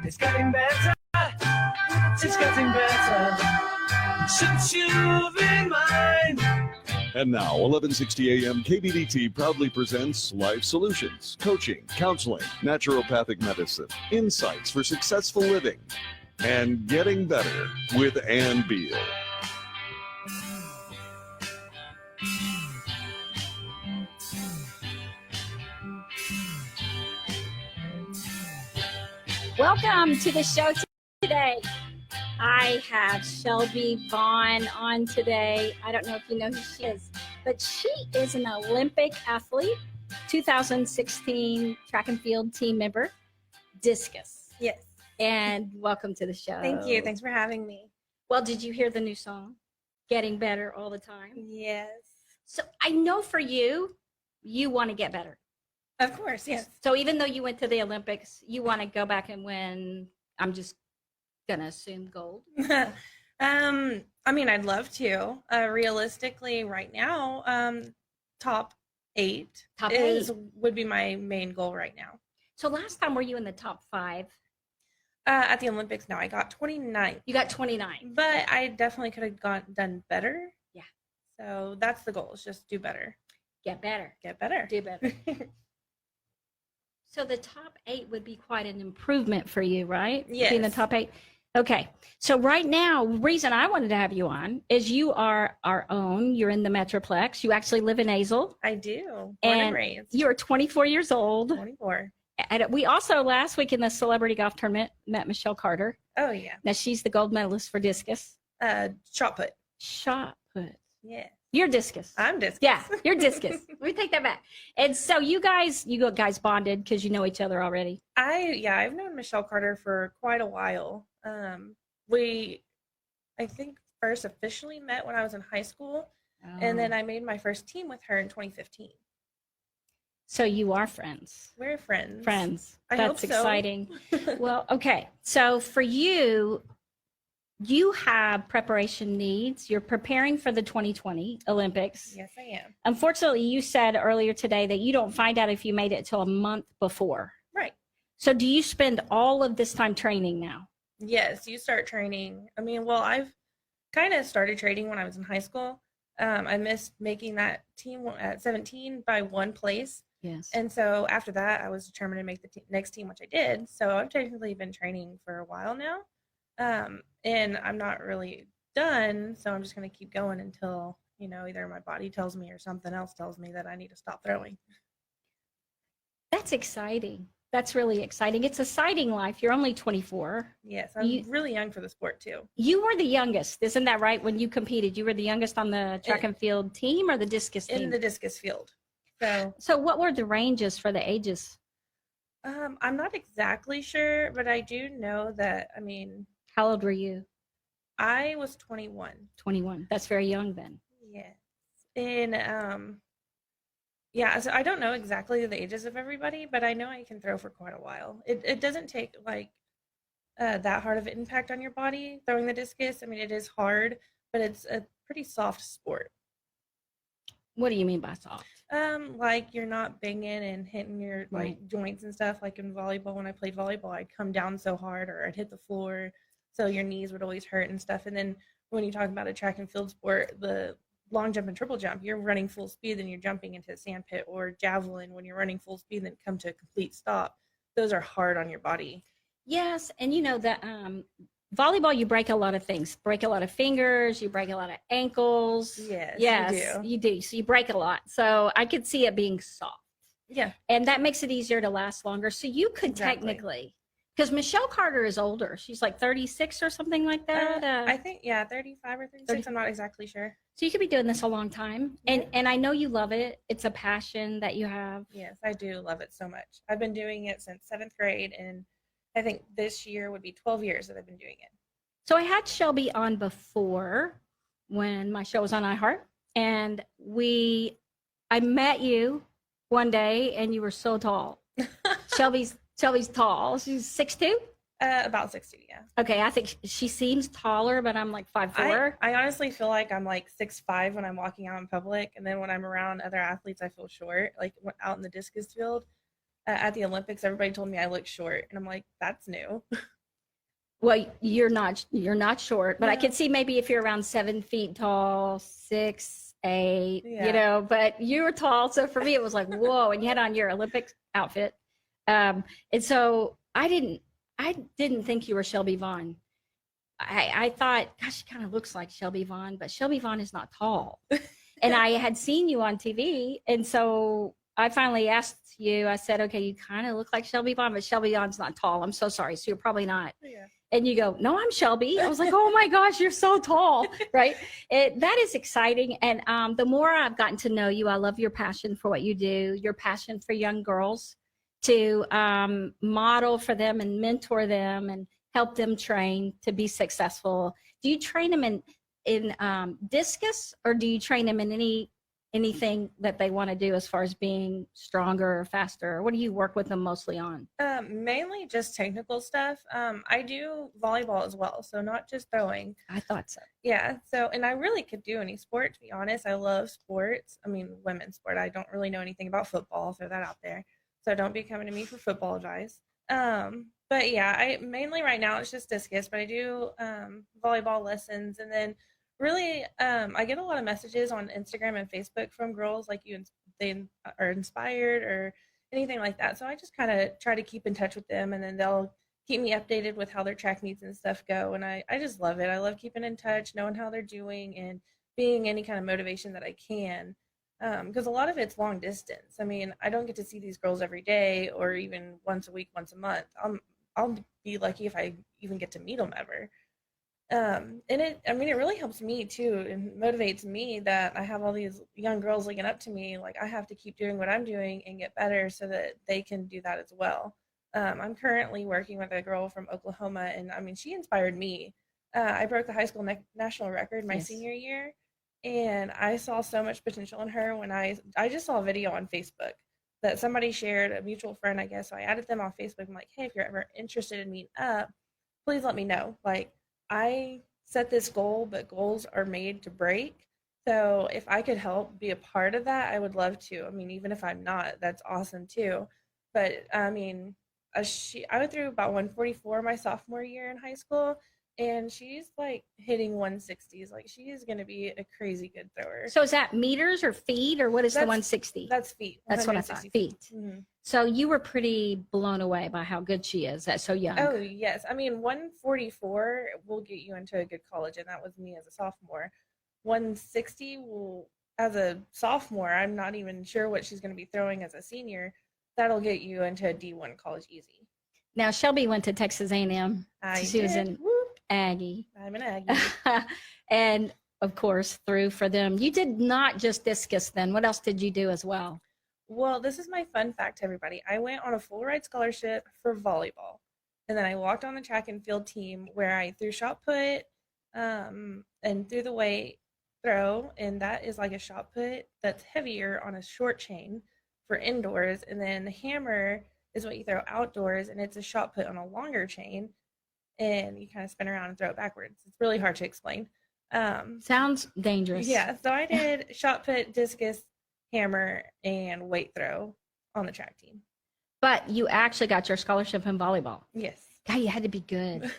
It's getting better. It's getting better. Since you've been mine. And now, 1160 AM KBDT proudly presents Life Solutions, coaching, counseling, naturopathic medicine, insights for successful living, and getting better with Beal. Welcome to the show today. I have Shelbi Vaughan on today. I don't know if you know who she is, but she is an Olympic athlete, 2016 track and field team member, discus. Yes. And welcome to the show. Thank you. Thanks for having me. Well, did you hear the new song, Getting Better All the Time? Yes. So I know for you, you want to get better. Of course, yes. So even though you went to the Olympics, you want to go back and win, I'm just going to assume gold? I mean, I'd love to. Realistically, right now, top eight would be my main goal right now. So last time, were you in the top 5? At the Olympics, no, I got 29. You got 29. But I definitely could have done better. Yeah. So that's the goal, is just do better. Get better. Get better. Do better. So the top 8 would be quite an improvement for you, right? Yes. Being the top 8. Okay. So right now, the reason I wanted to have you on is you are our own. You're in the Metroplex. You actually live in Azle. I do. Born and raised. You're 24 years old. 24. And we also, last week in the celebrity golf tournament, met Michelle Carter. Oh, yeah. Now, she's the gold medalist for discus. Shot put. Shot put. Yeah. You're discus. I'm discus. Yeah, you're discus. Let me take that back. And so you guys bonded because you know each other already. I've known Michelle Carter for quite a while. I think first officially met when I was in high school, and then I made my first team with her in 2015. So you are friends. We're friends. Friends. I That's hope so. exciting. Well, okay. So for you, you have preparation needs. You're preparing for the 2020 Olympics. Yes, I am. Unfortunately, you said earlier today that you don't find out if you made it till a month before. Right. So do you spend all of this time training now? Yes, you start training. I mean, well, I've kind of started training when I was in high school. I missed making that team at 17 by 1 place. Yes. And so after that, I was determined to make the next team, which I did. So I've technically been training for a while now. And I'm not really done. So I'm just going to keep going until, either my body tells me or something else tells me that I need to stop throwing. That's exciting. That's really exciting. It's a exciting life. You're only 24. Yes, I'm really young for the sport too. You were the youngest, isn't that right? When you competed, you were the youngest on the track and field team or the discus team? In the discus field. So what were the ranges for the ages? I'm not exactly sure, but I do know that, How old were you? I was 21. 21. That's very young then. Yes. And so I don't know exactly the ages of everybody, but I know I can throw for quite a while. It doesn't take that hard of an impact on your body throwing the discus. It is hard, but it's a pretty soft sport. What do you mean by soft? Like you're not banging and hitting your joints and stuff. Like in volleyball, when I played volleyball, I'd come down so hard or I'd hit the floor, so your knees would always hurt and stuff. And then when you talk about a track and field sport, the long jump and triple jump, you're running full speed, then you're jumping into a sand pit, or javelin when you're running full speed, then come to a complete stop. Those are hard on your body. Yes, and that volleyball, you break a lot of things. Break a lot of fingers, you break a lot of ankles. Yes, you do. So you break a lot. So I could see it being soft. Yeah. And that makes it easier to last longer. So you could technically, because Michelle Carter is older. She's like 36 or something like that. I think, 35 or 36. 30. I'm not exactly sure. So you could be doing this a long time. Yeah. And I know you love it. It's a passion that you have. Yes, I do love it so much. I've been doing it since 7th grade, and I think this year would be 12 years that I've been doing it. So I had Shelbi on before when my show was on iHeart, and I met you one day, and you were so tall. Shelbi's tall. She's 6'2"? About 6'2", yeah. Okay, I think she seems taller, but I'm like 5'4". I honestly feel like I'm like 6'5" when I'm walking out in public, and then when I'm around other athletes, I feel short. Like out in the discus field, at the Olympics, everybody told me I look short, and I'm like, that's new. Well, you're not short, but I Yeah. could see maybe if you're around 7 feet tall, 6'8", Yeah. but you were tall. So for me, it was like, whoa, and you had on your Olympic outfit. And so I didn't think you were Shelby Vaughan. I thought, gosh, she kind of looks like Shelby Vaughan, but Shelby Vaughan is not tall. And I had seen you on TV. And so I finally asked you, I said, okay, you kind of look like Shelby Vaughan, but Shelby Vaughn's not tall. I'm so sorry. So you're probably not. Yeah. And you go, no, I'm Shelby. I was like, oh my gosh, you're so tall, right? That is exciting. And the more I've gotten to know you, I love your passion for what you do, your passion for young girls to model for them and mentor them and help them train to be successful. Do you train them in discus, or do you train them in anything that they want to do as far as being stronger or faster? Or what do you work with them mostly on? Mainly just technical stuff. I do volleyball as well, so not just throwing. I thought so. Yeah, so, and I really could do any sport, to be honest. I love sports. I mean, women's sport. I don't really know anything about football, I'll throw that out there. So don't be coming to me for football advice. But yeah, I mainly right now it's just discus, but I do volleyball lessons, and then really I get a lot of messages on Instagram and Facebook from girls like you, and they are inspired or anything like that. So I just kind of try to keep in touch with them, and then they'll keep me updated with how their track meets and stuff go. And I just love it. I love keeping in touch, knowing how they're doing, and being any kind of motivation that I can. Because a lot of it's long distance. I mean, I don't get to see these girls every day or even once a week, once a month. I'll be lucky if I even get to meet them ever. And it really helps me too, and motivates me that I have all these young girls looking up to me. Like, I have to keep doing what I'm doing and get better so that they can do that as well. I'm currently working with a girl from Oklahoma, and I mean, she inspired me. I broke the high school national record my senior year, and I saw so much potential in her when I just saw a video on Facebook that somebody shared, a mutual friend, I guess. So I added them on Facebook. I'm like, hey, if you're ever interested in meeting up, please let me know. Like, I set this goal, but goals are made to break. So if I could help be a part of that, I would love to. I mean, even if I'm not, that's awesome too. But I mean, I went through about 144 my sophomore year in high school, and she's like hitting 160s. Like, she is going to be a crazy good thrower. So is that meters or feet, or what is the 160? That's feet. That's what I thought. Feet. Mm-hmm. So you were pretty blown away by how good she is. That's so young. Oh, yes. I mean, 144 will get you into a good college, and that was me as a sophomore. 160 will, as a sophomore, I'm not even sure what she's going to be throwing as a senior. That'll get you into a D1 college easy. Now, Shelby went to Texas A&M. She was in Aggie. I'm an Aggie. And, of course, threw for them. You did not just discus then. What else did you do as well? Well, this is my fun fact to everybody. I went on a full ride scholarship for volleyball. And then I walked on the track and field team where I threw shot put and threw the weight throw. And that is like a shot put that's heavier on a short chain for indoors. And then the hammer is what you throw outdoors, and it's a shot put on a longer chain. And you kind of spin around and throw it backwards. It's really hard to explain. Sounds dangerous. Yeah, so I did shot put, discus, hammer, and weight throw on the track team. But you actually got your scholarship in volleyball. Yes. God, you had to be good.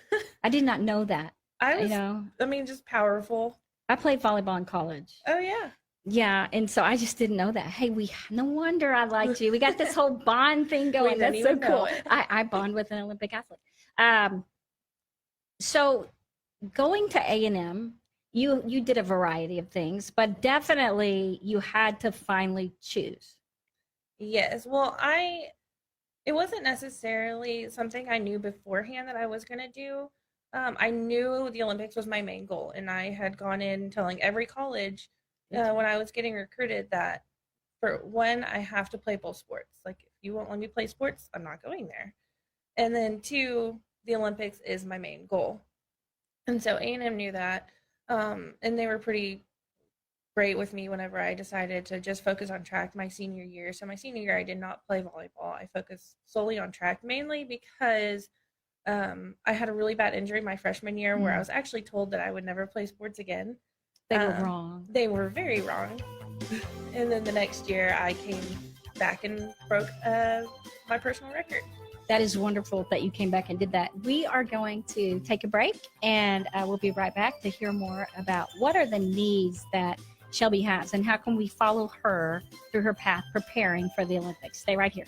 I did not know that. Just powerful. I played volleyball in college. Oh, yeah. Yeah, and so I just didn't know that. Hey, no wonder I liked you. We got this whole bond thing going. That's so cool. I bond with an Olympic athlete. So going to A&M, you did a variety of things, but definitely you had to finally choose. Yes. Well, it wasn't necessarily something I knew beforehand that I was going to do. I knew the Olympics was my main goal, and I had gone in telling every college when I was getting recruited that, for one, I have to play both sports. Like, if you won't let me play sports, I'm not going there. And then two, the Olympics is my main goal. And so A&M knew that, and they were pretty great with me whenever I decided to just focus on track my senior year. So my senior year, I did not play volleyball. I focused solely on track, mainly because I had a really bad injury my freshman year where I was actually told that I would never play sports again. They were wrong. They were very wrong. And then the next year I came back and broke my personal record. That is wonderful that you came back and did that. We are going to take a break, and we'll be right back to hear more about what are the needs that Shelbi has and how can we follow her through her path preparing for the Olympics. Stay right here.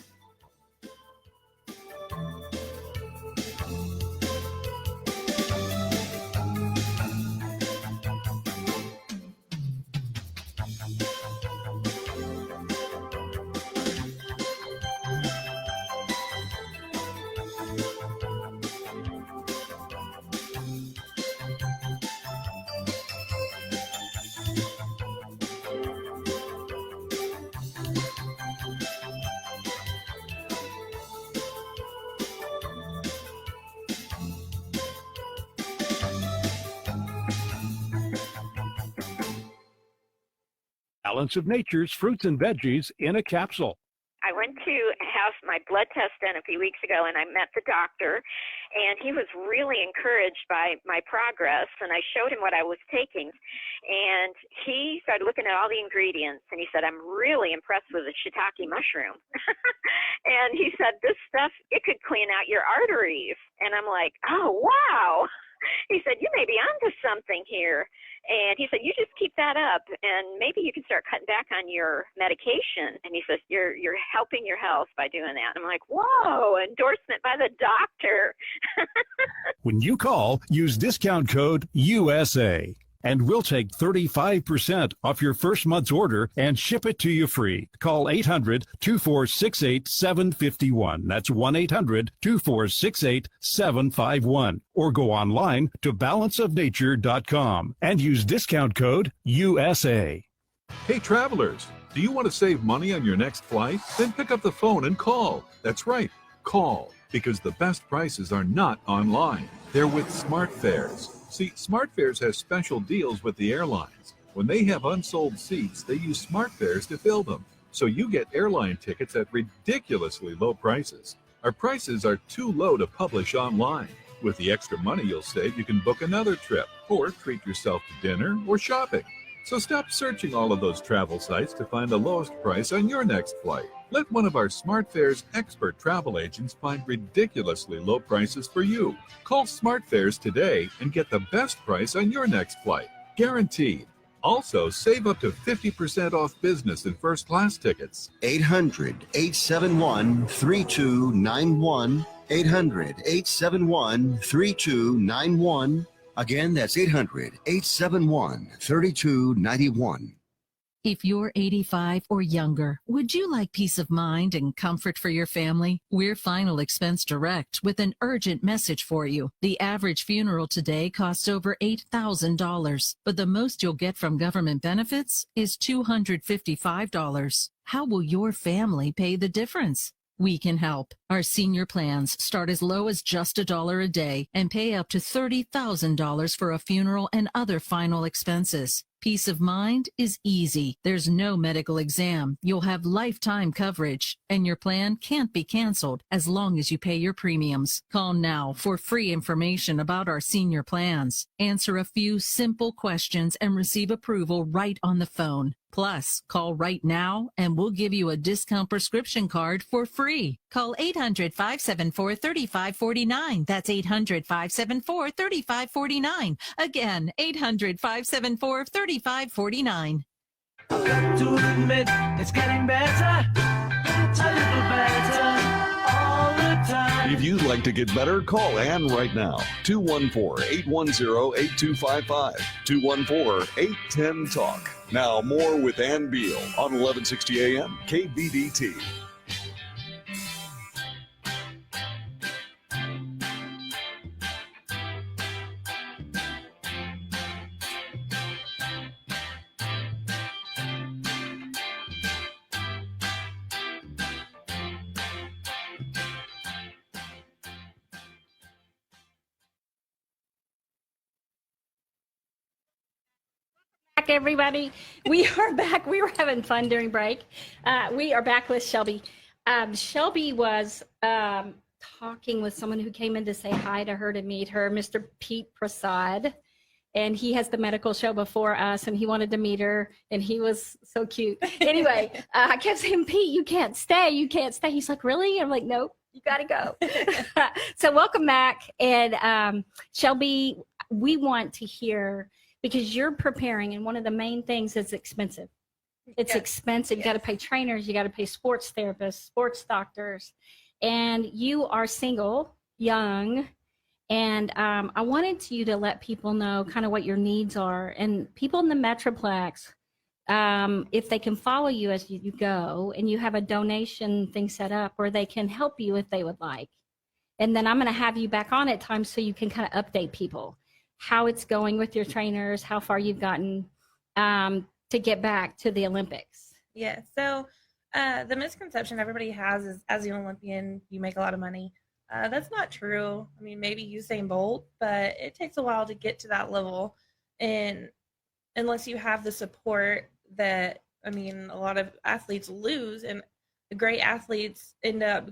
Balance of Nature's fruits and veggies in a capsule. I went to have my blood test done a few weeks ago, and I met the doctor, and he was really encouraged by my progress, and I showed him what I was taking, and he started looking at all the ingredients, and he said, I'm really impressed with the shiitake mushroom. And he said, this stuff, it could clean out your arteries. And I'm like, oh, wow. He said, you may be onto something here. And he said, you just keep that up, and maybe you can start cutting back on your medication. And he says, you're helping your health by doing that. And I'm like, whoa, endorsement by the doctor. When you call, use discount code USA, and we'll take 35% off your first month's order and ship it to you free. Call 800-246-8751. That's 1-800-246-8751. Or go online to balanceofnature.com and use discount code USA. Hey travelers, do you want to save money on your next flight? Then pick up the phone and call. That's right, call, because the best prices are not online. They're with SmartFares. See, SmartFares has special deals with the airlines. When they have unsold seats, they use SmartFares to fill them. So you get airline tickets at ridiculously low prices. Our prices are too low to publish online. With the extra money you'll save, you can book another trip or treat yourself to dinner or shopping. So stop searching all of those travel sites to find the lowest price on your next flight. Let one of our SmartFares expert travel agents find ridiculously low prices for you. Call SmartFares today and get the best price on your next flight. Guaranteed. Also, save up to 50% off business and first class tickets. 800-871-3291. 800-871-3291. Again, that's 800-871-3291. If you're 85 or younger, would you like peace of mind and comfort for your family? We're Final Expense Direct with an urgent message for you. The average funeral today costs over $8,000, but the most you'll get from government benefits is $255. How will your family pay the difference? We can help. Our senior plans start as low as just $1 a day and pay up to $30,000 for a funeral and other final expenses. Peace of mind is easy. There's no medical exam. You'll have lifetime coverage, and your plan can't be canceled as long as you pay your premiums. Call now for free information about our senior plans. Answer a few simple questions and receive approval right on the phone. Plus, call right now and we'll give you a discount prescription card for free. Call 800-574-3549. That's 800-574-3549. Again, 800-574-3549. Got to admit, it's getting better, a little better all the time. If you'd like to get better, call Ann right now. 214-810-8255. 214-810-TALK. Now more with Ann Beal on 1160 AM KBDT. Everybody, we are back. We were having fun during break. We are back with Shelbi. Shelbi was talking with someone who came in to say hi to her, to meet her, Mr. Pete Prasad. and he has the medical show before us, and he wanted to meet her, and he was so cute. Anyway, I kept saying, Pete, you can't stay. You can't stay. He's like, really? I'm like, nope, you got to go. So welcome back. And Shelbi, we want to hear, because you're preparing, and one of the main things is expensive. It's expensive. You got to pay trainers. You got to pay sports therapists, sports doctors. And you are single, young, and I wanted you to let people know kind of what your needs are. And people in the Metroplex, if they can follow you as you go, and you have a donation thing set up, or they can help you if they would like. And then I'm going to have you back on at times so you can kind of update people how it's going with your trainers, how far you've gotten to get back to the Olympics. Yeah. So the misconception everybody has is, as an Olympian, you make a lot of money. That's not true. I mean, maybe Usain Bolt, but it takes a while to get to that level. And unless you have the support that, I mean, a lot of athletes lose, and the great athletes end up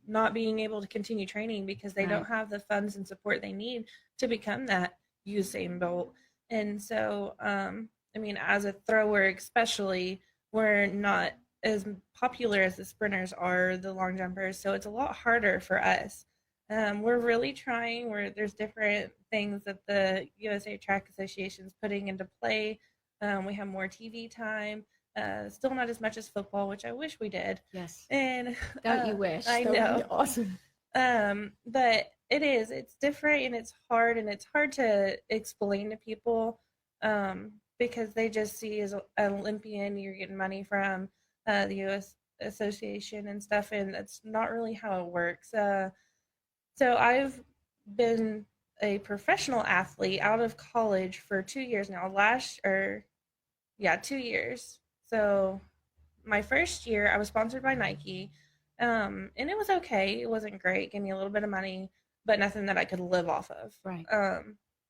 not being able to continue training because they don't have the funds and support they need to become that Usain Bolt. And so, I mean, as a thrower especially, we're not as popular as the sprinters are, the long jumpers, so it's a lot harder for us. We're really trying, there's different things that the USA Track Association is putting into play. We have more TV time, still not as much as football, which I wish we did. Yes. And don't you wish? I that know. would be awesome. But it's different, and it's hard to explain to people, because they just see as an Olympian, you're getting money from the U.S. Association and stuff, and that's not really how it works. So I've been a professional athlete out of college for 2 years now. 2 years. So my first year, I was sponsored by Nike, and it was okay. It wasn't great. Gave me a little bit of money, but nothing that I could live off of. Right.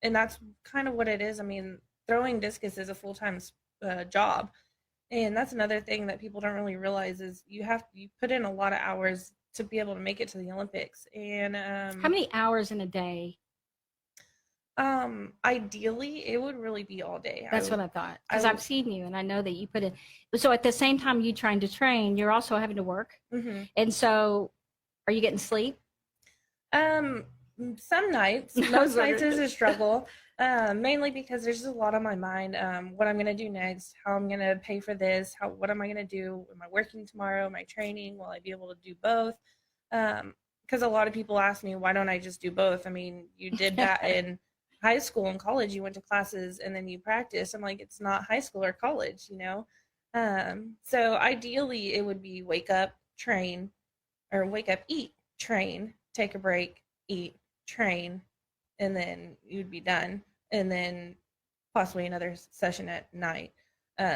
And that's kind of what it is. I mean, throwing discus is a full-time job. And that's another thing that people don't really realize is you put in a lot of hours to be able to make it to the Olympics. And how many hours in a day? Ideally, it would really be all day. That's what I thought, because I've seen you, and I know that you put it. So at the same time you trying to train, you're also having to work. Mm-hmm. And so, are you getting sleep? Some nights. Most nights is a struggle. Mainly because there's just a lot on my mind. What I'm gonna do next, how I'm gonna pay for this, what am I gonna do? Am I working tomorrow? Am I training? Will I be able to do both? Because a lot of people ask me, why don't I just do both? I mean, you did that in high school and college. You went to classes and then you practice. I'm like, it's not high school or college, you know? So ideally it would be wake up, train, or wake up, eat, train, take a break, eat, train, and then you'd be done, and then possibly another session at night.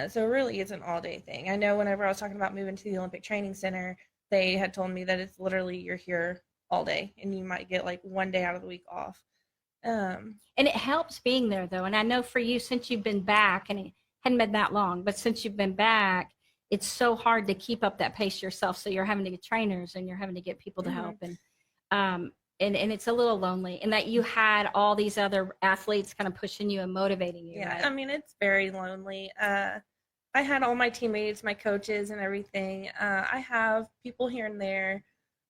So really it's an all-day thing. I know whenever I was talking about moving to the Olympic Training Center, they had told me that it's literally you're here all day, and you might get like one day out of the week off. And it helps being there, though. And I know for you, since you've been back, and it hadn't been that long, but since you've been back, it's so hard to keep up that pace yourself. So you're having to get trainers, and you're having to get people to help. And it's a little lonely, and that you had all these other athletes kind of pushing you and motivating you. Yeah, right? I mean, it's very lonely. I had all my teammates, my coaches, and everything. I have people here and there,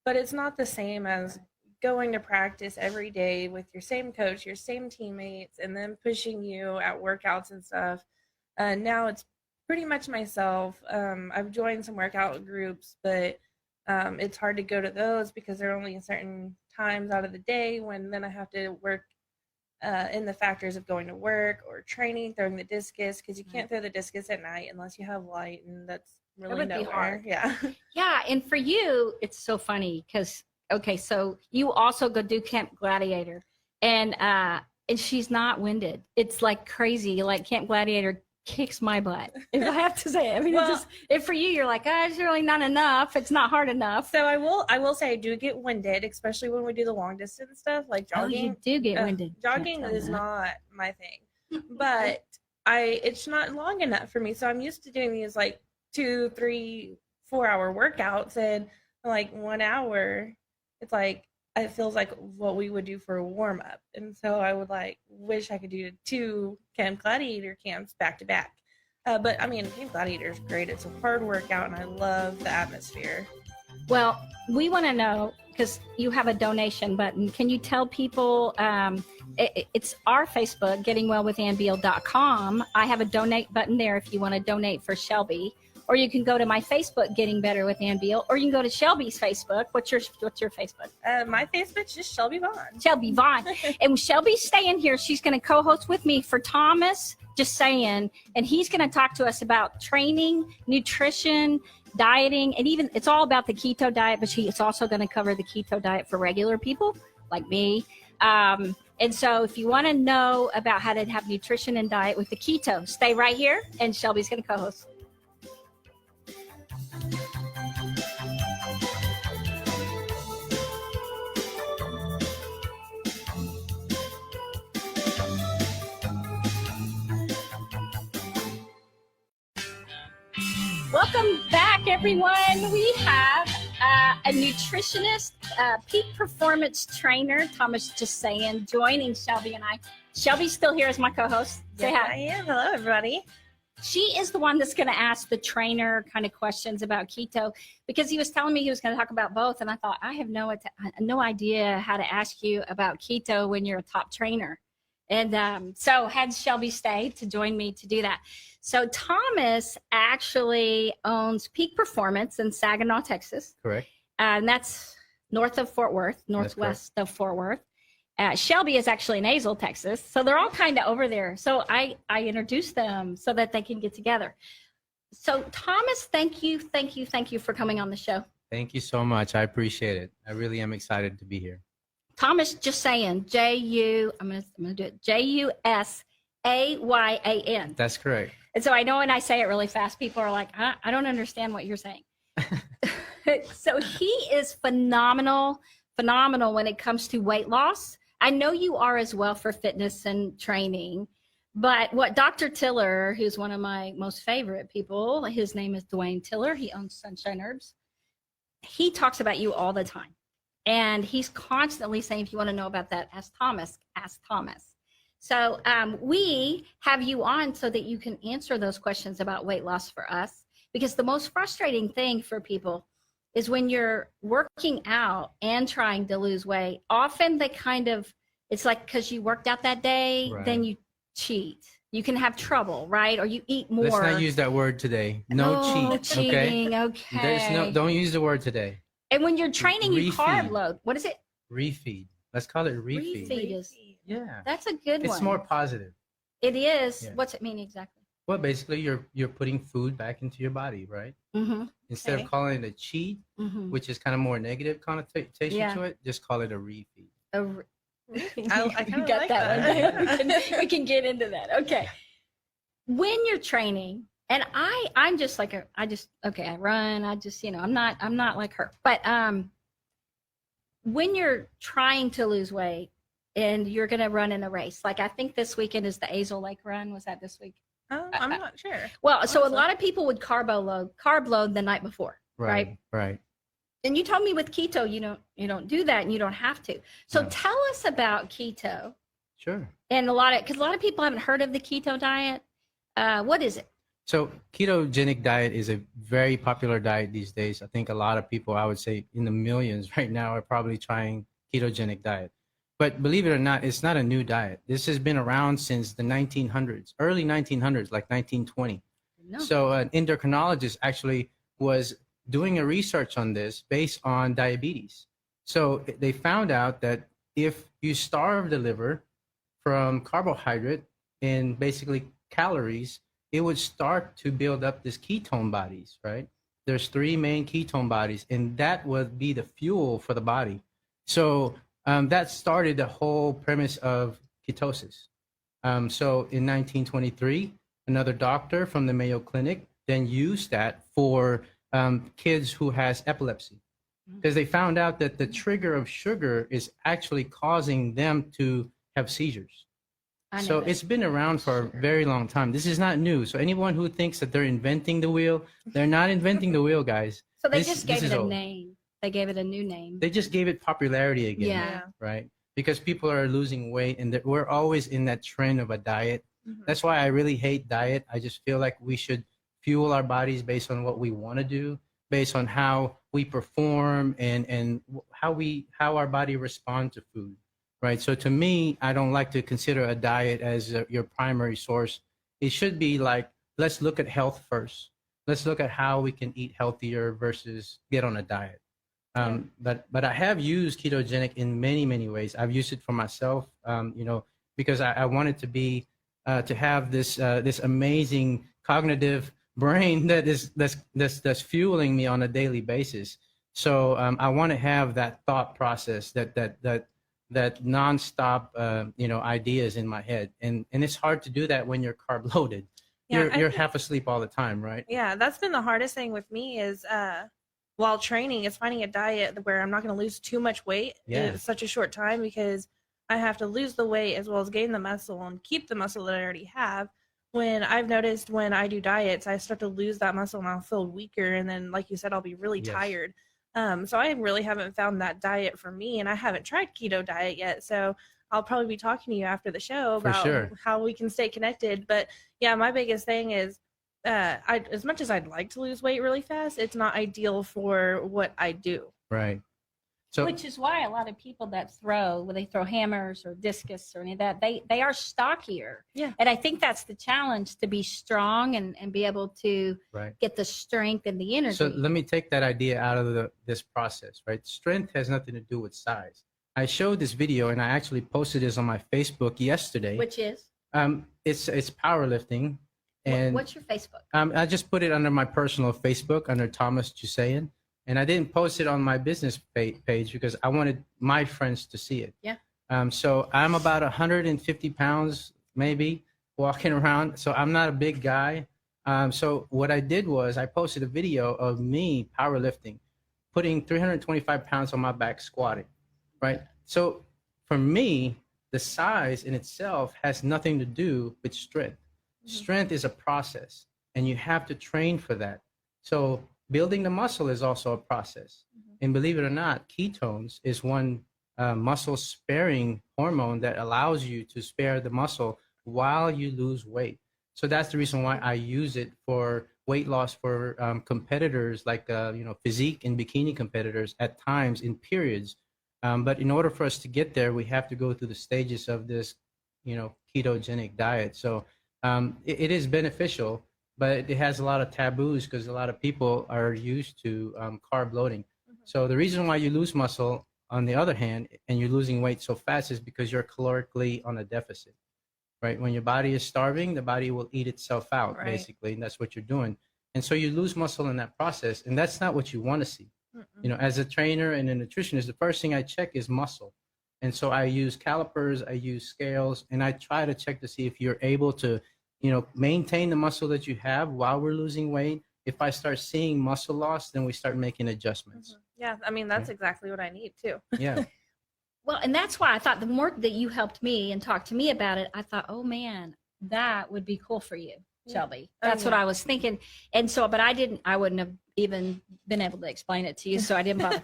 but it's not the same as going to practice every day with your same coach, your same teammates, and then pushing you at workouts and stuff. Now it's pretty much myself. I've joined some workout groups, but it's hard to go to those because they're only certain times out of the day when then I have to work in the factors of going to work or training, throwing the discus, because you can't throw the discus at night unless you have light, and that's really that would be hard. Yeah. Yeah, and for you, it's so funny because so you also go do Camp Gladiator, and she's not winded. It's like crazy. Like Camp Gladiator kicks my butt, if I have to say it. I mean, Well, it's just, if for you, you're like, it's really not enough. It's not hard enough. So I will say I do get winded, especially when we do the long distance stuff like jogging. Oh, you do get winded. Jogging is not my thing, but it's not long enough for me. So I'm used to doing these like 2, 3, 4 hour workouts, and like 1 hour, it's like it feels like what we would do for a warm up. And so I would wish I could do 2 Camp Gladiator camps back to back. But I mean, Camp Gladiator is great. It's a hard workout, and I love the atmosphere. Well, we want to know, because you have a donation button. Can you tell people, it's our Facebook, gettingwellwithanbeal.com. I have a donate button there if you want to donate for Shelbi. Or you can go to my Facebook, Getting Better with Ann Beal, or you can go to Shelby's Facebook. What's your Facebook? My Facebook's just Shelbi Vaughan. Shelbi Vaughan. And Shelby's staying here. She's going to co-host with me for Thomas Jusayan, and he's going to talk to us about training, nutrition, dieting, and even it's all about the keto diet, but it's also going to cover the keto diet for regular people like me. And so if you want to know about how to have nutrition and diet with the keto, stay right here, and Shelby's going to co-host. Welcome back, everyone. We have a nutritionist, peak performance trainer, Thomas Jusayan, joining Shelbi and I. Shelby's still here as my co-host. Say hi. I am. Hello, everybody. She is the one that's going to ask the trainer kind of questions about keto, because he was telling me he was going to talk about both, and I thought, I have no idea how to ask you about keto when you're a top trainer. And so had Shelbi stay to join me to do that. So Thomas actually owns Peak Performance in Saginaw, Texas. Correct. And that's north of Fort Worth, northwest of Fort Worth. Shelbi is actually in Azle, Texas. So they're all kind of over there. So I introduced them so that they can get together. So Thomas, thank you for coming on the show. Thank you so much. I appreciate it. I really am excited to be here. Thomas Jusayan, I'm gonna do it, Jusayan. That's correct. And so I know when I say it really fast, people are like, I don't understand what you're saying. So he is phenomenal when it comes to weight loss. I know you are as well for fitness and training, but what Dr. Tiller, who's one of my most favorite people, his name is Dwayne Tiller. He owns Sunshine Herbs. He talks about you all the time. And he's constantly saying, if you want to know about that, ask Thomas. So we have you on so that you can answer those questions about weight loss for us. Because the most frustrating thing for people is when you're working out and trying to lose weight, often it's like because you worked out that day, right, then you cheat. You can have trouble, right? Or you eat more. Let's not use that word today. No cheating, okay. Don't use the word today. And when you're training, you carb load. What is it? Refeed. Let's call it refeed. Yeah. That's a good one. It's more positive. It is. Yeah. What's it mean exactly? Well, basically, you're putting food back into your body, right? Mm-hmm. Instead of calling it a cheat, mm-hmm, which is kind of more negative connotation to it, just call it a refeed. I kind of like that one. We can get into that. Okay. When you're training, and I'm just like I run. I'm not like her. But when you're trying to lose weight and you're going to run in a race, like I think this weekend is the Azle Lake Run. Was that this week? I'm not sure. Well, so a lot of people would carb load the night before, right? Right. And you told me with keto, you don't do that, and you don't have to. So tell us about keto. Sure. And because a lot of people haven't heard of the keto diet. What is it? So ketogenic diet is a very popular diet these days. I think a lot of people, I would say in the millions right now, are probably trying ketogenic diet. But believe it or not, it's not a new diet. This has been around since the 1900s, early 1900s, like 1920. No. So an endocrinologist actually was doing a research on this based on diabetes. So they found out that if you starve the liver from carbohydrate and basically calories, it would start to build up this ketone bodies, right? There's 3 main ketone bodies, and that would be the fuel for the body. So that started the whole premise of ketosis. So in 1923, another doctor from the Mayo Clinic then used that for kids who has epilepsy, because they found out that the trigger of sugar is actually causing them to have seizures. So it's been around for a very long time. This is not new. So anyone who thinks that they're inventing the wheel, they're not inventing the wheel, guys. So they just gave it a name. they gave it a new name. They just gave it popularity again, Yeah. right? Because people are losing weight, and we're always in that trend of a diet. Mhm. That's why I really hate diet. I just feel like we should fuel our bodies based on what we want to do, based on how we perform and how our body responds to food, right? So to me, I don't like to consider a diet as your primary source. It should be like, let's look at health first. Let's look at how we can eat healthier versus get on a diet. But I have used ketogenic in many ways. I've used it for myself, because I wanted to be to have this amazing cognitive brain that's fueling me on a daily basis. So I want to have that thought process, that nonstop ideas in my head, and it's hard to do that when you're carb loaded. Yeah, You're half asleep all the time, right? Yeah, that's been the hardest thing with me is while training is finding a diet where I'm not going to lose too much weight in such a short time, because I have to lose the weight as well as gain the muscle and keep the muscle that I already have. When I've noticed when I do diets, I start to lose that muscle and I'll feel weaker. And then, like you said, I'll be really tired. So I really haven't found that diet for me, and I haven't tried keto diet yet. So I'll probably be talking to you after the show about how we can stay connected. But yeah, my biggest thing is as much as I'd like to lose weight really fast, it's not ideal for what I do. Right. So, which is why a lot of people that when they throw hammers or discus or any of that, they are stockier. Yeah. And I think that's the challenge, to be strong and be able to get the strength and the energy. So let me take that idea out of this process, right? Strength has nothing to do with size. I showed this video, and I actually posted this on my Facebook yesterday. Which is? It's powerlifting. And what's your Facebook? I just put it under my personal Facebook under Thomas Jusayan, and I didn't post it on my business page because I wanted my friends to see it. Yeah. So I'm about 150 pounds, maybe, walking around. So I'm not a big guy. So what I did was I posted a video of me powerlifting, putting 325 pounds on my back squatting, right? So for me, the size in itself has nothing to do with strength. Strength is a process, and you have to train for that. So building the muscle is also a process. And believe it or not, ketones is one muscle sparing hormone that allows you to spare the muscle while you lose weight. So that's the reason why I use it for weight loss for competitors, like physique and bikini competitors at times in periods. But in order for us to get there, we have to go through the stages of this, ketogenic diet. So it is beneficial, but it has a lot of taboos because a lot of people are used to carb loading. So the reason why you lose muscle, on the other hand, and you're losing weight so fast is because you're calorically on a deficit, right? When your body is starving, the body will eat itself out, basically, and that's what you're doing. And so you lose muscle in that process, and that's not what you want to see. As a trainer and a nutritionist, the first thing I check is muscle. And so I use calipers, I use scales, and I try to check to see if you're able to, maintain the muscle that you have while we're losing weight. If I start seeing muscle loss, then we start making adjustments. Yeah, I mean, that's exactly what I need too. Yeah. Well, and that's why I thought the more that you helped me and talked to me about it, I thought, oh man, that would be cool for you, Shelby. That's what I was thinking. And so, but I wouldn't have even been able to explain it to you, so I didn't bother.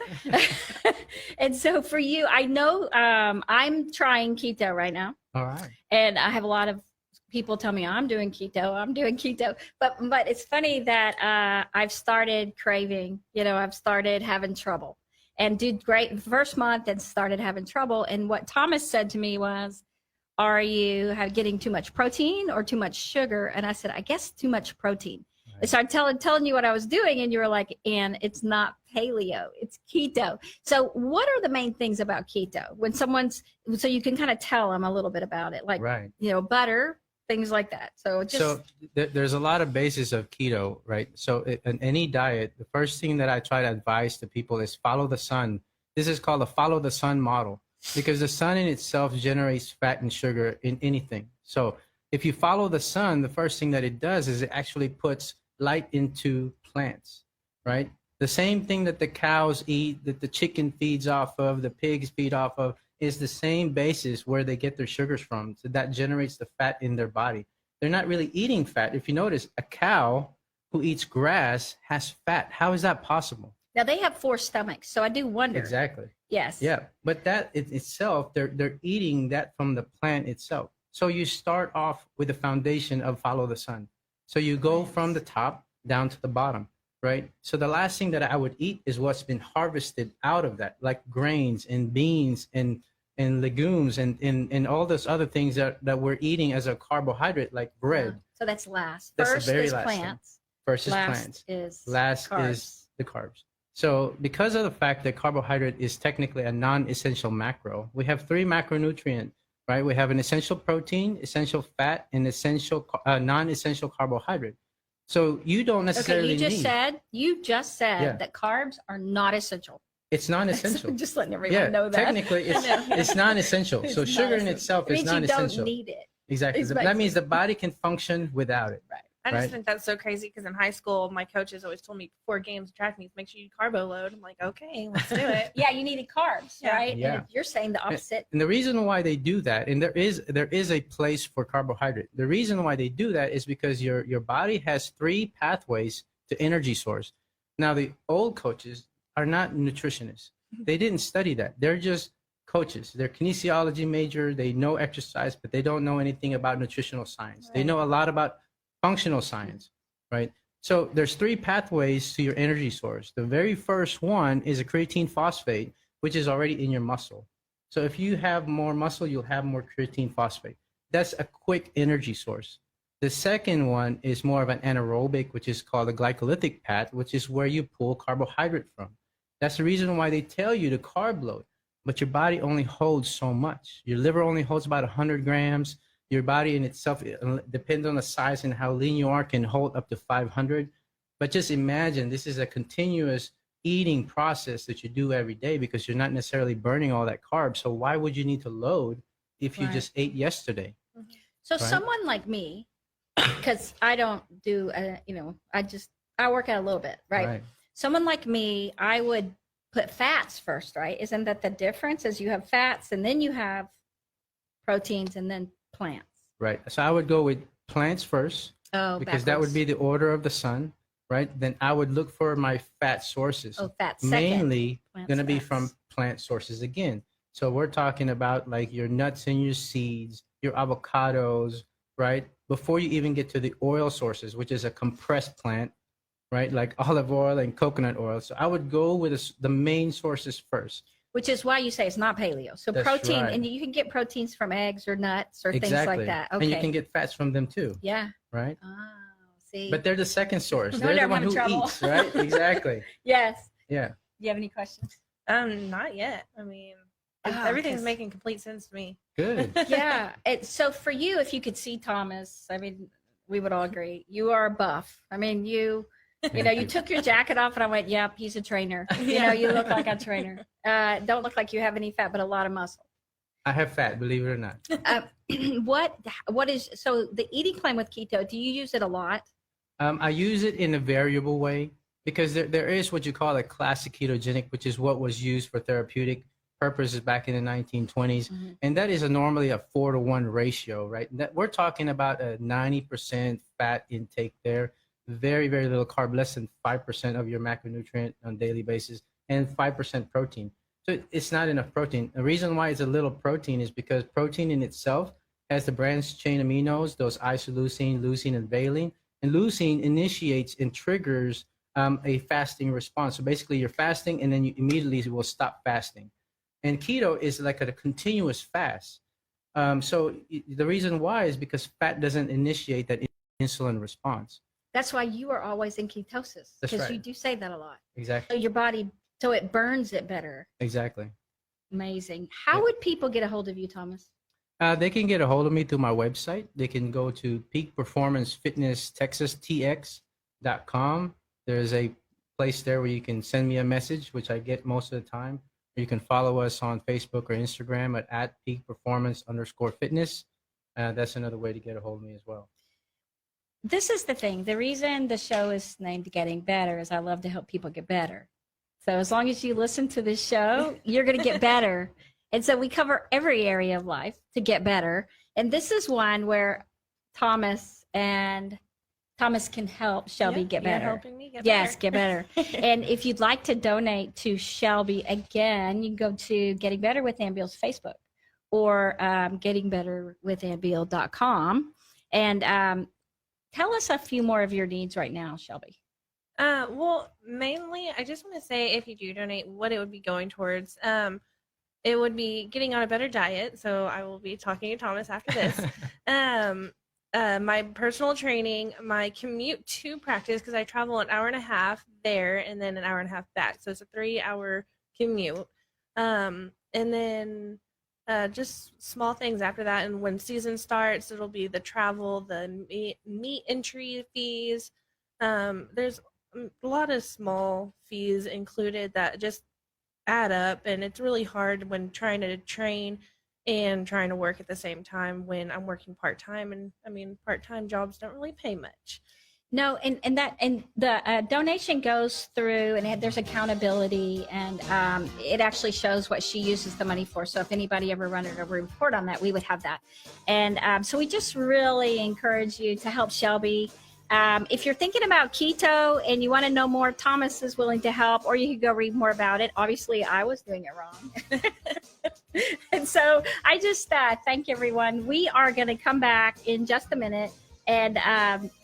And so for you, I know I'm trying keto right now. All right. And I have a lot of people tell me I'm doing keto, but it's funny that I've started craving, I've started having trouble and did great the first month and started having trouble. And what Thomas said to me was, are you getting too much protein or too much sugar? And I said, I guess too much protein. Right. And so I'm telling you what I was doing, and you were like, and it's not paleo, it's keto. So what are the main things about keto so you can kind of tell them a little bit about it, like, butter, things like that. So there's a lot of basis of keto, right? So in any diet, the first thing that I try to advise to people is follow the sun. This is called a follow the sun model, because the sun in itself generates fat and sugar in anything. So if you follow the sun, the first thing that it does is it actually puts light into plants, right? The same thing that the cows eat, that the chicken feeds off of, the pigs feed off of, is the same basis where they get their sugars from. So that generates the fat in their body. They're not really eating fat. If you notice, a cow who eats grass has fat. How is that possible? Now they have 4 stomachs, so I do wonder. Exactly. Yes. Yeah, but that itself, they're eating that from the plant itself. So you start off with the foundation of follow the sun. So you go from the top down to the bottom, right? So the last thing that I would eat is what's been harvested out of that, like grains and beans and legumes and all those other things that we're eating as a carbohydrate, like bread. So that's last. That's the First very is last thing. plants. First is Last plants. is Last carbs. is the carbs. So because of the fact that carbohydrate is technically a non-essential macro, we have 3 macronutrients, right? We have an essential protein, essential fat, and essential non-essential carbohydrate. So you don't necessarily Okay, you just said Yeah. that carbs are not essential. It's non-essential. Just letting everyone know that. Technically, it's non-essential. It's So sugar in non-essential. itself It is means you non-essential. don't need it. Exactly. It's That means the body can function without it. Right. I just Right. think that's so crazy because in high school, my coaches always told me before games, track meets, make sure you carbo load. I'm like, okay, let's do it. Yeah, you needed carbs, Yeah. right? Yeah. And you're saying the opposite. And the reason why they do that, and there is a place for carbohydrate. The reason why they do that is because your body has 3 pathways to energy source. Now the old coaches are not nutritionists. They didn't study that. They're just coaches. They're kinesiology major. They know exercise, but they don't know anything about nutritional science. They Right. know a lot about functional science, right? So there's 3 pathways to your energy source. The very first one is a creatine phosphate, which is already in your muscle. So if you have more muscle, you'll have more creatine phosphate. That's a quick energy source. The second one is more of an anaerobic, which is called a glycolytic path, which is where you pull carbohydrate from. That's the reason why they tell you to carb load, but your body only holds so much. Your liver only holds about 100 grams. Your body in itself, depends on the size and how lean you are, can hold up to 500. But just imagine this is a continuous eating process that you do every day because you're not necessarily burning all that carb. So why would you need to load if you Right. just ate yesterday? So Right. someone like me, because I don't do, I work out a little bit, right? Someone like me, I would put fats first, right? Isn't that the difference? Is you have fats and then you have proteins and then plants. Right. So I would go with plants first Oh, because that would be the order of the sun, right? Then I would look for my fat sources. fat second. Mainly Plants, going to be fats. from plant sources again. So we're talking about like your nuts and your seeds, your avocados, right? Before you even get to the oil sources, which is a compressed plant, right? Like olive oil and coconut oil. So I would go with the main sources first. Which is why you say it's not paleo. So That's protein, right. and you can get proteins from eggs or nuts or things like that. Okay. And you can get fats from them too, yeah. right? Oh, see. But they're the second source. No They're wonder the I'm one who having trouble. eats, right? Exactly. Yes. Yeah. Do you have any questions? Not yet. I mean, everything's 'cause- making complete sense to me. Good. Yeah. So for you, if you could see Thomas, I mean, we would all agree you are buff. I mean, you took your jacket off and I went, yep, he's a trainer. You look like a trainer. Don't look like you have any fat, but a lot of muscle. I have fat, believe it or not. What is, so the eating plan with keto, do you use it a lot? I use it in a variable way because there is what you call a classic ketogenic, which is what was used for therapeutic purposes back in the 1920s. Mhm. And that is normally a 4-to-1 ratio, right? We're talking about a 90% fat intake there, very, very little carb, less than 5% of your macronutrient on a daily basis, and 5% protein. So it's not enough protein. The reason why it's a little protein is because protein in itself has the branched chain aminos, those isoleucine, leucine, and valine. And leucine initiates and triggers a fasting response. So basically you're fasting and then you immediately will stop fasting. And keto is like a continuous fast. So the reason why is because fat doesn't initiate that insulin response. That's why you are always in ketosis. That's Because right. you do say that a lot. So Exactly. your body, so it burns it better. Exactly. Amazing. How would people get a hold of you, Thomas? They can get a hold of me through my website. They can go to peakperformancefitnesstexastx.com. There's a place there where you can send me a message, which I get most of the time. Or you can follow us on Facebook or Instagram at peakperformance_fitness. That's another way to get a hold of me as well. This is the thing. The reason the show is named Getting Better is I love to help people get better. So as long as you listen to this show, you're going to get better. And so we cover every area of life to get better. And this is one where Thomas Thomas can help Shelby get better. You're helping me get Yes, better. get better. And if you'd like to donate to Shelby, again, you can go to Getting Better with Ann Beal's Facebook or gettingbetterwithanbeal.com. And tell us a few more of your needs right now, Shelby. Well, mainly, I just want to say if you do donate, what it would be going towards. It would be getting on a better diet. So I will be talking to Thomas after this. My personal training, my commute to practice, because I travel an hour and a half there and then an hour and a half back. So it's a 3-hour commute. And then just small things after that. And when season starts, it'll be the travel, the meet entry fees. There's a lot of small fees included that just add up, and it's really hard when trying to train and trying to work at the same time when I'm working part-time, and I mean part-time jobs don't really pay much. No, and the donation goes through, and there's accountability, and it actually shows what she uses the money for. So if anybody ever wanted a report on that, we would have that. And so we just really encourage you to help Shelby. If you're thinking about keto and you want to know more, Thomas is willing to help, or you could go read more about it. Obviously, I was doing it wrong. And so I just thank everyone. We are going to come back in just a minute and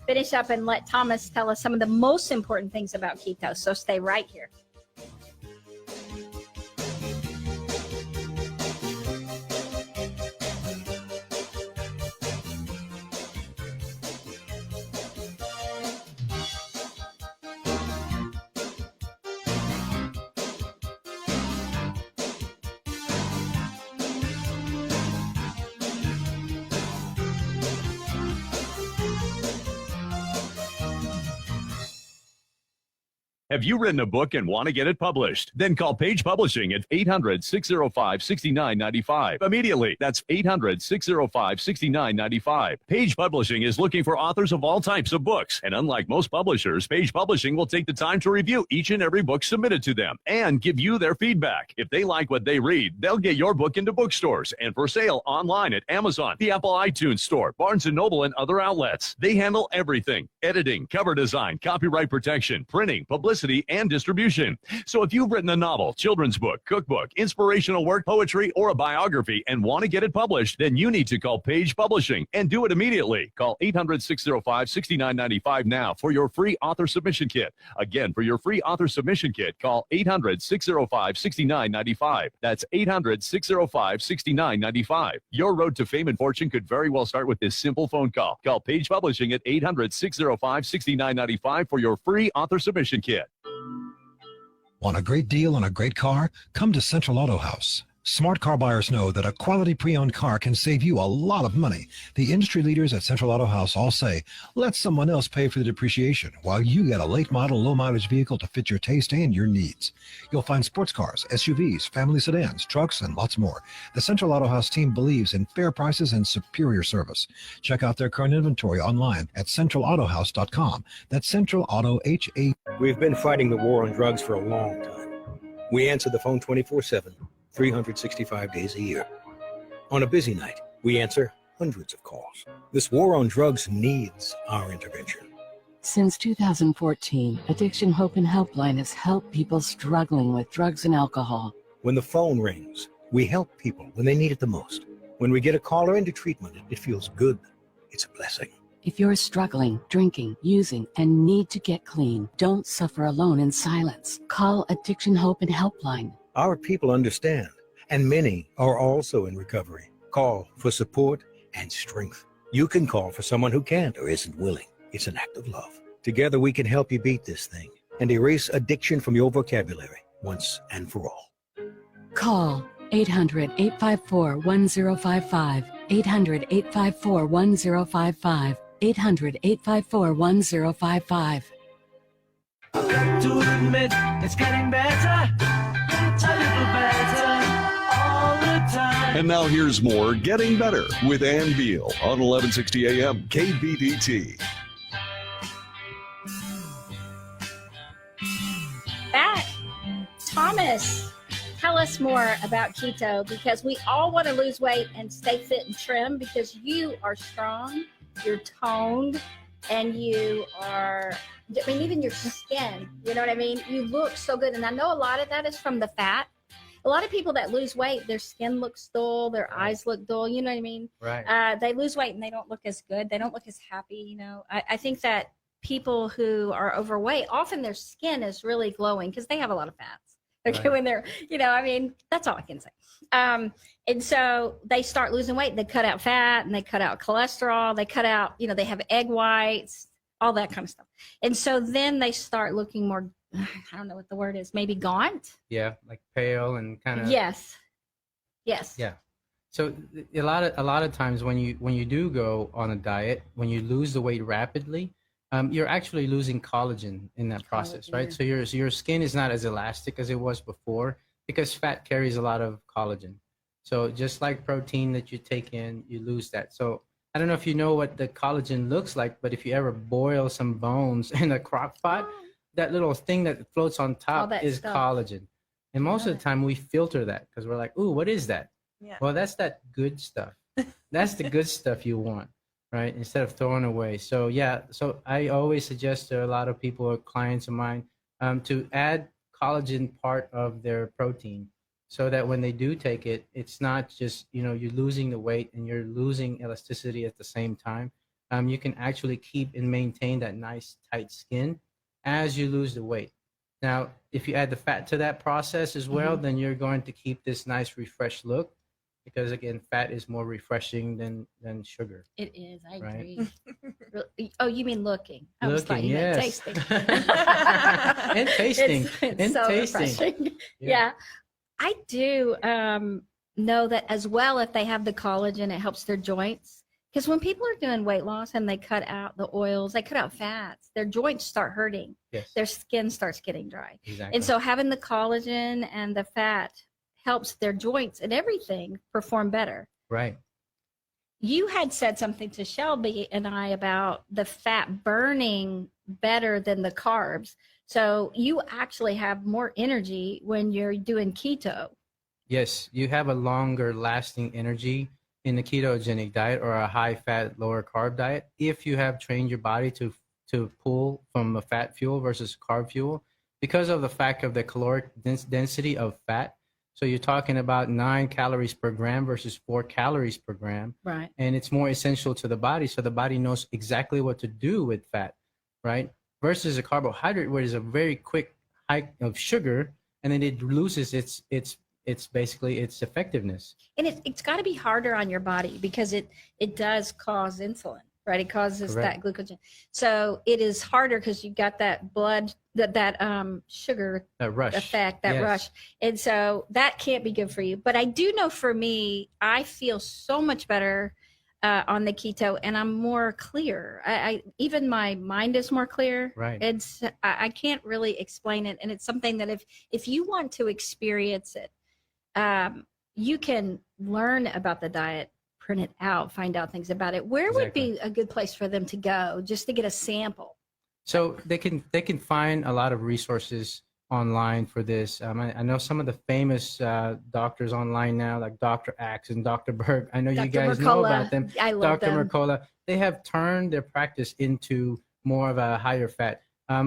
finish up and let Thomas tell us some of the most important things about keto. So stay right here. Have you written a book and want to get it published? Then call Page Publishing at 800-605-6995 immediately. That's 800-605-6995. Page Publishing is looking for authors of all types of books. And unlike most publishers, Page Publishing will take the time to review each and every book submitted to them and give you their feedback. If they like what they read, they'll get your book into bookstores and for sale online at Amazon, the Apple iTunes Store, Barnes & Noble, and other outlets. They handle everything: editing, cover design, copyright protection, printing, publicity, and distribution. So if you've written a novel, children's book, cookbook, inspirational work, poetry, or a biography and want to get it published, then you need to call Page Publishing and do it immediately. Call 800-605-6995 now for your free author submission kit. Again, for your free author submission kit, call 800-605-6995. That's 800-605-6995. Your road to fame and fortune could very well start with this simple phone call. Call Page Publishing at 800-605-6995 for your free author submission kit. Want a great deal on a great car? Come to Central Auto House. Smart car buyers know that a quality pre-owned car can save you a lot of money. The industry leaders at Central Auto House all say, let someone else pay for the depreciation while you get a late model, low mileage vehicle to fit your taste and your needs. You'll find sports cars, SUVs, family sedans, trucks, and lots more. The Central Auto House team believes in fair prices and superior service. Check out their current inventory online at centralautohouse.com. That's Central Auto H-A. We've been fighting the war on drugs for a long time. We answer the phone 24/7. 365 days a year. On a busy night, we answer hundreds of calls. This war on drugs needs our intervention. Since 2014, Addiction Hope and Helpline has helped people struggling with drugs and alcohol. When the phone rings, we help people when they need it the most. When we get a caller into treatment, it feels good. It's a blessing. If you're struggling, drinking, using, and need to get clean, don't suffer alone in silence. Call Addiction Hope and Helpline. Our people understand, and many are also in recovery. Call for support and strength. You can call for someone who can't or isn't willing. It's an act of love. Together we can help you beat this thing and erase addiction from your vocabulary once and for all. Call 800-854-1055, 800-854-1055, 800-854-1055. I've got to admit, it's getting better. A little better all the time. And now here's more Getting Better with Ann Beal on 1160 AM KBDT. Back. Thomas, tell us more about keto, because we all want to lose weight and stay fit and trim, because you are strong, you're toned, and you are, I mean, even your skin, you know what I mean? You look so good. And I know a lot of that is from the fat. A lot of people that lose weight, their skin looks dull, their eyes look dull, you know what I mean? Right. They lose weight and they don't look as good. They don't look as happy, you know? I think that people who are overweight, often their skin is really glowing because they have a lot of fats. Okay, Right. when they're, you know, I mean, that's all I can say. And so they start losing weight. They cut out fat and they cut out cholesterol. They cut out, you know, they have egg whites, all that kind of stuff. And so then they start looking more, I don't know what the word is, maybe gaunt. Yeah, like pale and kind of. Yes. Yes. Yeah. So a lot of times when you do go on a diet, when you lose the weight rapidly, you're actually losing collagen in that process, right? So your skin is not as elastic as it was before because fat carries a lot of collagen. So just like protein that you take in, you lose that. So I don't know if you know what the collagen looks like, but if you ever boil some bones in a crock pot, that little thing that floats on top is stuff. collagen. And most of the time we filter that because we're like, ooh, what is that? Yeah. Well, that's that good stuff. That's the good stuff you want, right? Instead of throwing away. So yeah, so I always suggest to a lot of people or clients of mine to add collagen part of their protein so that when they do take it, it's not just, you know, you're losing the weight and you're losing elasticity at the same time. You can actually keep and maintain that nice tight skin as you lose the weight. Now, if you add the fat to that process as well, then you're going to keep this nice refreshed look because again, fat is more refreshing than sugar. It is. I Right. agree. Oh, you mean looking? I was thought Looking, you meant yes. tasting. And tasting. It's And so tasting. refreshing. Yeah. Yeah. I do know that as well. If they have the collagen, it helps their joints. Because when people are doing weight loss and they cut out the oils, they cut out fats, their joints start hurting. Yes. Their skin starts getting dry. Exactly. And so having the collagen and the fat helps their joints and everything perform better. Right. You had said something to Shelby and I about the fat burning better than the carbs. So you actually have more energy when you're doing keto. Yes, you have a longer lasting energy in the ketogenic diet or a high fat, lower carb diet if you have trained your body to pull from a fat fuel versus carb fuel because of the fact of the caloric density of fat. So you're talking about 9 calories per gram versus 4 calories per gram. Right. And it's more essential to the body. So the body knows exactly what to do with fat, right? Versus a carbohydrate, where there's a very quick hike of sugar, and then it loses its basically its effectiveness. And it's got to be harder on your body because it does cause insulin, right? It causes Correct. that glucogen. So it is harder because you got that blood, that sugar That rush. effect, that Yes. rush. And so that can't be good for you. But I do know for me, I feel so much better on the keto and I'm more clear. I even my mind is more clear. Right. I can't really explain it. And it's something that if you want to experience it, you can learn about the diet, print it out, find out things about it. Where would Exactly. be a good place for them to go just to get a sample? So they can find a lot of resources online for this. I know some of the famous doctors online now, like Dr. Axe and Dr. Berg. I know you Dr. guys know Mercola. about them. I love Dr. them. Mercola. They have turned their practice into more of a higher fat.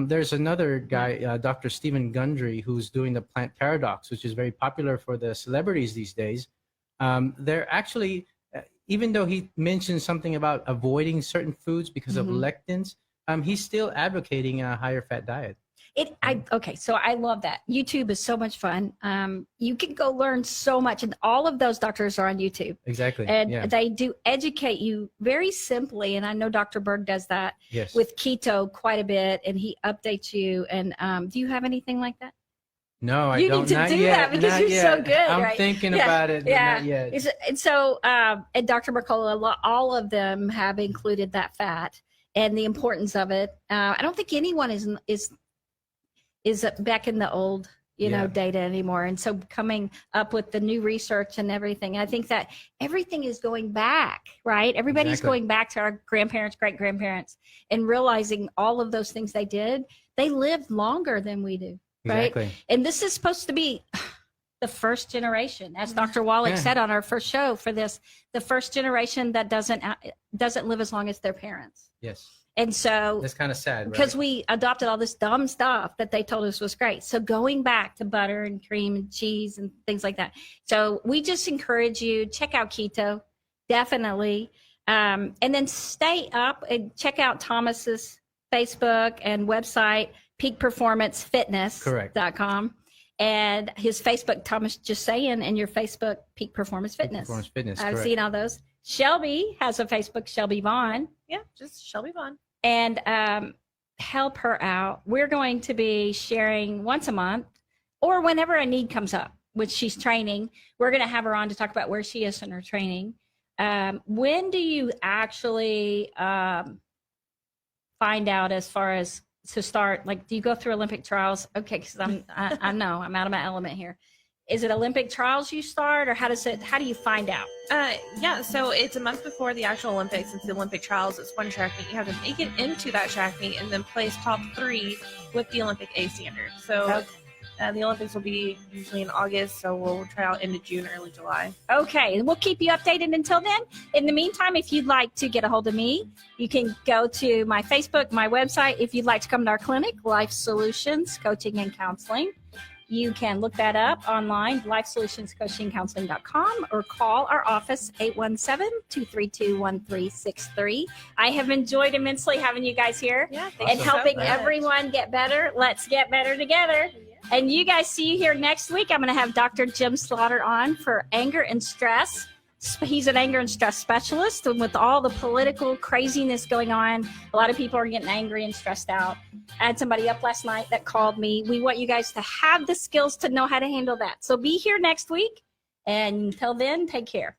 There's another guy, Dr. Stephen Gundry, who's doing the Plant Paradox, which is very popular for the celebrities these days. They're actually, even though he mentioned something about avoiding certain foods because of lectins, he's still advocating a higher fat diet. Okay, so I love that. YouTube is so much fun. You can go learn so much, and all of those doctors are on YouTube. Exactly. And yeah. they do educate you very simply. And I know Dr. Berg does that Yes. with keto quite a bit, and he updates you. And do you have anything like that? No, I You don't. need to not do yet, that because not you're yet. so good. I'm right? thinking Yeah, about it, but Yeah. not yet. And so, and Dr. Mercola, all of them have included that fat and the importance of it. I don't think anyone is back in the old, Yeah. data anymore. And so coming up with the new research and everything, I think that everything is going back, right? Everybody's Exactly. going back to our grandparents, great grandparents, and realizing all of those things they did. They lived longer than we do, right? Exactly. And this is supposed to be the first generation, as Dr. Wallach Yeah. said on our first show for this, the first generation that doesn't live as long as their parents. Yes. And so That's kind of sad, because right? we adopted all this dumb stuff that they told us was great. So going back to butter and cream and cheese and things like that. So we just encourage you, check out keto, definitely. And then stay up and check out Thomas's Facebook and website, peakperformancefitness.com. And his Facebook, Thomas Jusayan, and your Facebook, Peak Performance Fitness. Performance Fitness, I've correct. seen all those. Shelby has a Facebook, Shelby Vaughan. Yeah, just Shelbi Vaughan. And help her out. We're going to be sharing once a month or whenever a need comes up, which she's training. We're going to have her on to talk about where she is in her training. When do you actually find out as far as to start? Like, do you go through Olympic trials? Okay, because I know I'm out of my element here. Is it Olympic trials you start, or how do you find out? Yeah, so it's a month before the actual Olympics. It's the Olympic trials. It's one track meet. You have to make it into that track meet and then place top 3 with the Olympic A standard. So the Olympics will be usually in August, so we'll try out into June, early July. Okay, and we'll keep you updated until then. In the meantime, if you'd like to get a hold of me, you can go to my Facebook, my website. If you'd like to come to our clinic, Life Solutions Coaching and Counseling, you can look that up online, LifeSolutionsCoachingCounseling.com, or call our office, 817-232-1363. I have enjoyed immensely having you guys here and helping everyone get better. Let's get better together. And you guys, see you here next week. I'm going to have Dr. Jim Slaughter on for anger and stress. He's an anger and stress specialist, and with all the political craziness going on, a lot of people are getting angry and stressed out. I had somebody up last night that called me. We want you guys to have the skills to know how to handle that. So be here next week, and until then, take care.